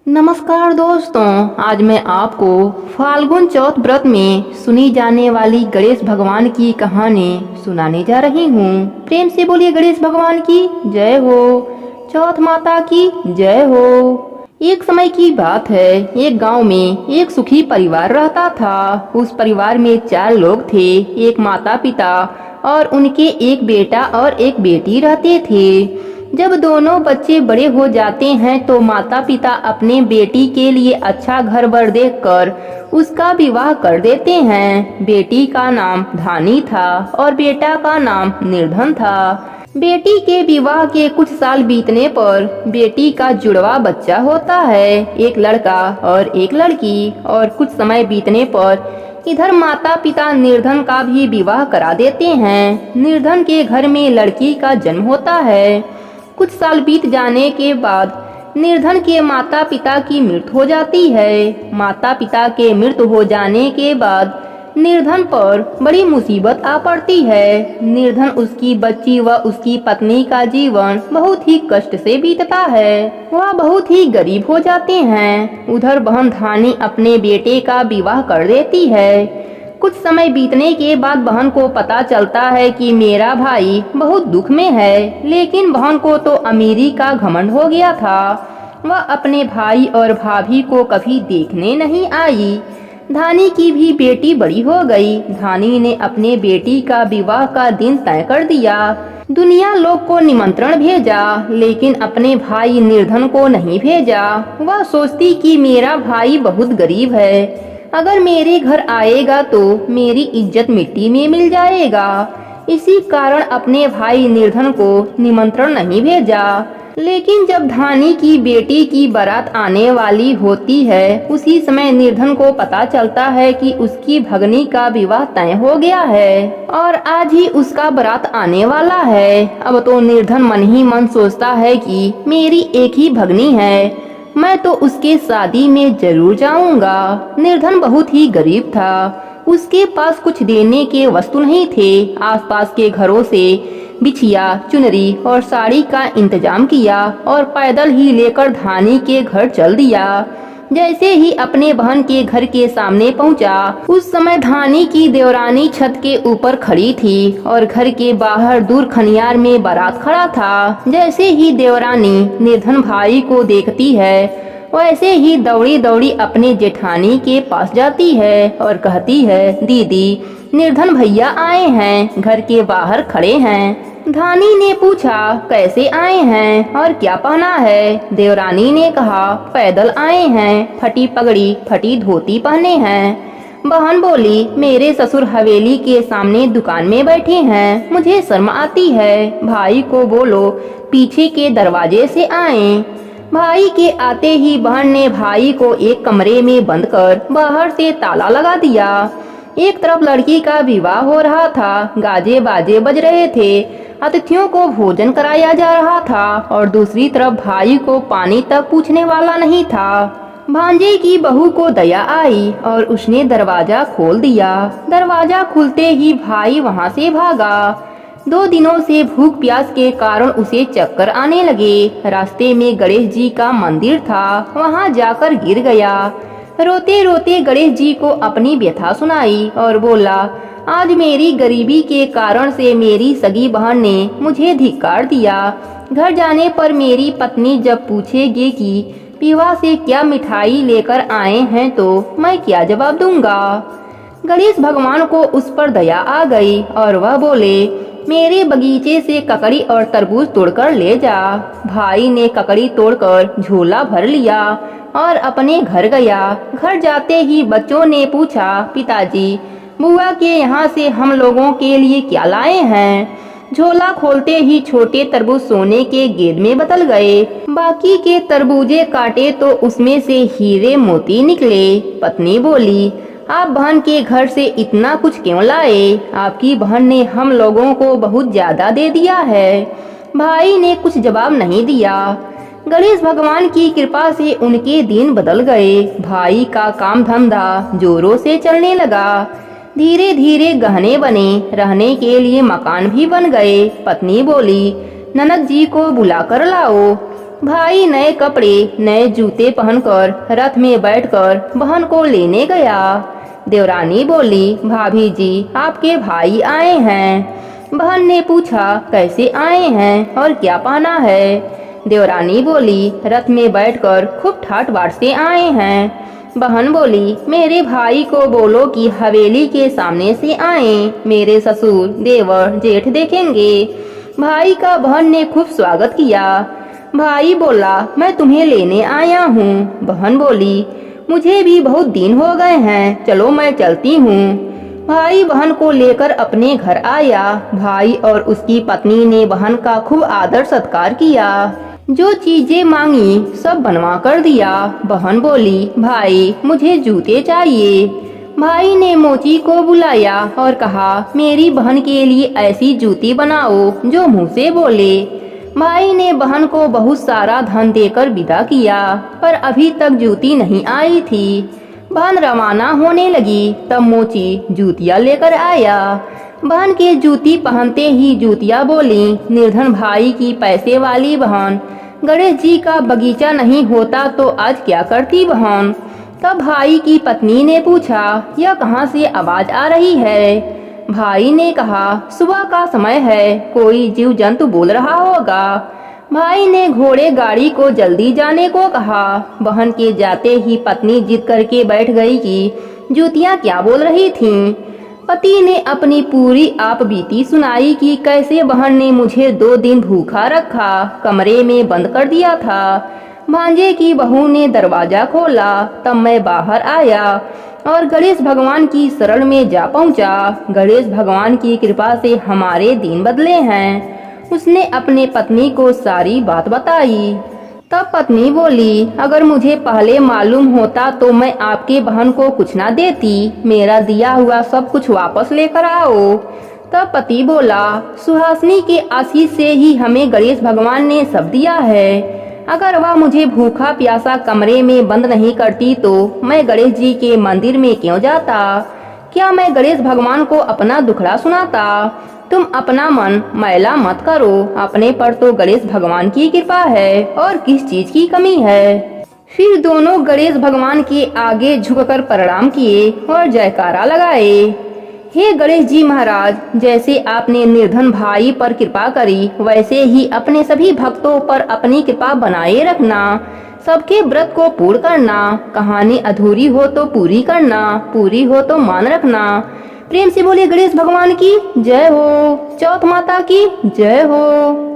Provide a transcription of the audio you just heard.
नमस्कार दोस्तों, आज मैं आपको फाल्गुन चौथ व्रत में सुनी जाने वाली गणेश भगवान की कहानी सुनाने जा रही हूँ। प्रेम से बोलिए गणेश भगवान की जय हो, चौथ माता की जय हो। एक समय की बात है, एक गांव में एक सुखी परिवार रहता था। उस परिवार में 4 लोग थे, एक माता पिता और उनके एक बेटा और एक बेटी रहते थे। जब दोनों बच्चे बड़े हो जाते हैं तो माता पिता अपने बेटी के लिए अच्छा घर बर देखकर उसका विवाह कर देते हैं। बेटी का नाम धानी था और बेटा का नाम निर्धन था। बेटी के विवाह के कुछ साल बीतने पर बेटी का जुड़वा बच्चा होता है, एक लड़का और एक लड़की। और कुछ समय बीतने पर इधर माता पिता निर्धन का भी विवाह करा देते हैं। निर्धन के घर में लड़की का जन्म होता है। कुछ साल बीत जाने के बाद निर्धन के माता पिता की मृत्यु हो जाती है। माता पिता के मृत्यु हो जाने के बाद निर्धन पर बड़ी मुसीबत आ पड़ती है। निर्धन, उसकी बच्ची व उसकी पत्नी का जीवन बहुत ही कष्ट से बीतता है। वह बहुत ही गरीब हो जाते हैं। उधर बहन धानी अपने बेटे का विवाह कर देती है। कुछ समय बीतने के बाद बहन को पता चलता है कि मेरा भाई बहुत दुख में है, लेकिन बहन को तो अमीरी का घमंड हो गया था। वह अपने भाई और भाभी को कभी देखने नहीं आई। धानी की भी बेटी बड़ी हो गई। धानी ने अपने बेटी का विवाह का दिन तय कर दिया। दुनिया लोग को निमंत्रण भेजा, लेकिन अपने भाई निर्धन को नहीं भेजा। वह सोचती कि मेरा भाई बहुत गरीब है, अगर मेरे घर आएगा तो मेरी इज्जत मिट्टी में मिल जाएगा। इसी कारण अपने भाई निर्धन को निमंत्रण नहीं भेजा। लेकिन जब धानी की बेटी की बारात आने वाली होती है, उसी समय निर्धन को पता चलता है कि उसकी भगनी का विवाह तय हो गया है और आज ही उसका बारात आने वाला है। अब तो निर्धन मन ही मन सोचता है कि मेरी एक ही भगनी है, मैं तो उसके शादी में जरूर जाऊंगा। निर्धन बहुत ही गरीब था, उसके पास कुछ देने के वस्तु नहीं थे। आसपास के घरों से बिछिया, चुनरी और साड़ी का इंतजाम किया और पैदल ही लेकर धानी के घर चल दिया। जैसे ही अपने बहन के घर के सामने पहुंचा, उस समय धानी की देवरानी छत के ऊपर खड़ी थी और घर के बाहर दूर खनियार में बारात खड़ा था। जैसे ही देवरानी निर्धन भाई को देखती है, वैसे ही दौड़ी दौड़ी अपने जेठानी के पास जाती है और कहती है, दीदी निर्धन भैया आए हैं, घर के बाहर खड़े हैं। धानी ने पूछा, कैसे आए हैं और क्या पहना है? देवरानी ने कहा, पैदल आए हैं, फटी पगड़ी फटी धोती पहने हैं। बहन बोली, मेरे ससुर हवेली के सामने दुकान में बैठे हैं, मुझे शर्म आती है। भाई को बोलो पीछे के दरवाजे से आए। भाई के आते ही बहन ने भाई को एक कमरे में बंद कर बाहर से ताला लगा दिया। एक तरफ लड़की का विवाह हो रहा था, गाजे बाजे बज रहे थे, अतिथियों को भोजन कराया जा रहा था और दूसरी तरफ भाई को पानी तक पूछने वाला नहीं था। भांजे की बहू को दया आई और उसने दरवाजा खोल दिया। दरवाजा खुलते ही भाई वहां से भागा। 2 दिनों से भूख प्यास के कारण उसे चक्कर आने लगे। रास्ते में गणेश जी का मंदिर था, वहां जाकर गिर गया। रोते रोते गणेश जी को अपनी व्यथा सुनाई और बोला, आज मेरी गरीबी के कारण से मेरी सगी बहन ने मुझे धिक्कार दिया। घर जाने पर मेरी पत्नी जब पूछेगी कि विवाह से क्या मिठाई लेकर आए हैं तो मैं क्या जवाब दूंगा। गणेश भगवान को उस पर दया आ गई और वह बोले, मेरे बगीचे से ककड़ी और तरबूज तोड़कर ले जा। भाई ने ककड़ी तोड़कर झोला भर लिया और अपने घर गया। घर जाते ही बच्चों ने पूछा, पिताजी बुआ के यहाँ से हम लोगों के लिए क्या लाए हैं? झोला खोलते ही छोटे तरबूज सोने के गेंद में बदल गए। बाकी के तरबूजे काटे तो उसमें से हीरे मोती निकले। पत्नी बोली, आप बहन के घर से इतना कुछ क्यों लाए? आपकी बहन ने हम लोगों को बहुत ज्यादा दे दिया है। भाई ने कुछ जवाब नहीं दिया। गणेश भगवान की कृपा से उनके दिन बदल गए। भाई का काम धंधा जोरों से चलने लगा। धीरे धीरे गहने बने, रहने के लिए मकान भी बन गए। पत्नी बोली, ननद जी को बुला कर लाओ। भाई नए कपड़े नए जूते पहनकर रथ में बैठकर बहन को लेने गया। देवरानी बोली, भाभी जी आपके भाई आए हैं। बहन ने पूछा, कैसे आए हैं और क्या पहना है? देवरानी बोली, रथ में बैठकर खूब ठाट बाट से आए हैं। बहन बोली, मेरे भाई को बोलो कि हवेली के सामने से आए, मेरे ससुर देवर जेठ देखेंगे। भाई का बहन ने खूब स्वागत किया। भाई बोला, मैं तुम्हें लेने आया हूँ। बहन बोली, मुझे भी बहुत दिन हो गए हैं, चलो मैं चलती हूँ। भाई बहन को लेकर अपने घर आया। भाई और उसकी पत्नी ने बहन का खूब आदर सत्कार किया। जो चीजें मांगी सब बनवा कर दिया। बहन बोली, भाई मुझे जूते चाहिए। भाई ने मोची को बुलाया और कहा, मेरी बहन के लिए ऐसी जूती बनाओ जो मुंह से बोले। भाई ने बहन को बहुत सारा धन देकर विदा किया, पर अभी तक जूती नहीं आई थी। बहन रवाना होने लगी, तब मोची जूतियाँ लेकर आया। बहन के जूती पहनते ही जूतियाँ बोली, निर्धन भाई की पैसे वाली बहन, गणेश जी का बगीचा नहीं होता तो आज क्या करती बहन? तब भाई की पत्नी ने पूछा, यह कहाँ से आवाज आ रही है? भाई ने कहा, सुबह का समय है, कोई जीव जंतु बोल रहा होगा। भाई ने घोड़े गाड़ी को जल्दी जाने को कहा। बहन के जाते ही पत्नी जिद करके बैठ गई कि जूतियाँ क्या बोल रही थीं। पति ने अपनी पूरी आप बीती सुनाई कि कैसे बहन ने मुझे 2 दिन भूखा रखा, कमरे में बंद कर दिया था। भांजे की बहू ने दरवाजा खोला, तब मैं बाहर आया और गणेश भगवान की शरण में जा पहुंचा। गणेश भगवान की कृपा से हमारे दिन बदले हैं। उसने अपने पत्नी को सारी बात बताई। तब पत्नी बोली, अगर मुझे पहले मालूम होता तो मैं आपके बहन को कुछ ना देती, मेरा दिया हुआ सब कुछ वापस लेकर आओ। तब पति बोला, सुहासिनी के आशीष से ही हमें गणेश भगवान ने सब दिया है। अगर वह मुझे भूखा प्यासा कमरे में बंद नहीं करती तो मैं गणेश जी के मंदिर में क्यों जाता? क्या मैं गणेश भगवान को अपना दुखड़ा सुनाता? तुम अपना मन मैला मत करो, अपने पर तो गणेश भगवान की कृपा है और किस चीज की कमी है। फिर दोनों गणेश भगवान के आगे झुककर प्रणाम किए और जयकारा लगाए। हे गणेश जी महाराज, जैसे आपने निर्धन भाई पर कृपा करी, वैसे ही अपने सभी भक्तों पर अपनी कृपा बनाए रखना। सबके व्रत को पूर्ण करना, कहानी अधूरी हो तो पूरी करना, पूरी हो तो मान रखना। प्रेम से बोले गणेश भगवान की जय हो, चौथ माता की जय हो।